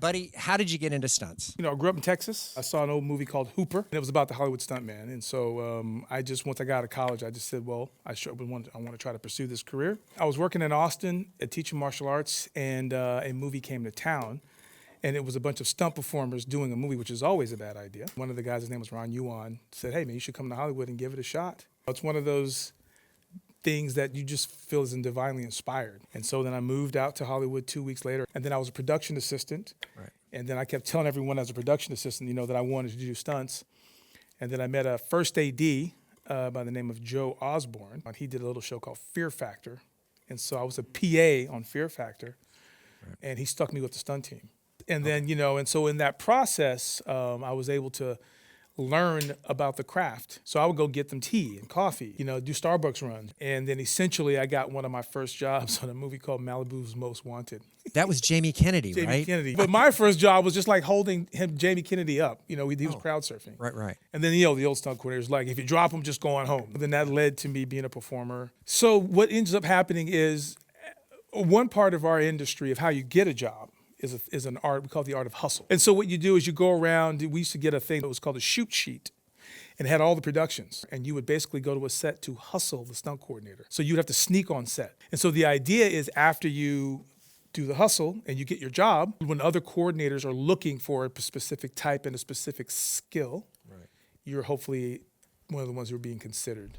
Buddy, how did you get into stunts? I grew up in Texas. I saw an old movie called Hooper, and it was about the Hollywood stuntman. And so once I got out of college, I just said, well, I want to try to pursue this career. I was working in Austin teaching martial arts, and a movie came to town. And it was a bunch of stunt performers doing a movie, which is always a bad idea. One of the guys, his name was Ron Yuan, said, hey, man, you should come to Hollywood and give it a shot. It's one of those things that you just feel is divinely inspired. And so then I moved out to Hollywood 2 weeks later, and then I was a production assistant. Right. And then I kept telling everyone as a production assistant, that I wanted to do stunts. And then I met a first AD by the name of Joe Osborne. He did a little show called Fear Factor. And so I was a PA on Fear Factor, and he stuck me with the stunt team. And then, and so in that process, I was able to learn about the craft. So I would go get them tea and coffee, do Starbucks runs. And then essentially I got one of my first jobs on a movie called Malibu's Most Wanted. That was Jamie Kennedy, right? Jamie Kennedy. But my first job was just like holding Jamie Kennedy up. He was crowd surfing. Right. And then, the old stunt coordinator's like, if you drop him, just go on home. Then that led to me being a performer. So what ends up happening is one part of our industry of how you get a job is an art, we call it the art of hustle. And so what you do is you go around, we used to get a thing that was called a shoot sheet, and it had all the productions. And you would basically go to a set to hustle the stunt coordinator. So you'd have to sneak on set. And so the idea is after you do the hustle and you get your job, when other coordinators are looking for a specific type and a specific skill, you're hopefully one of the ones who are being considered.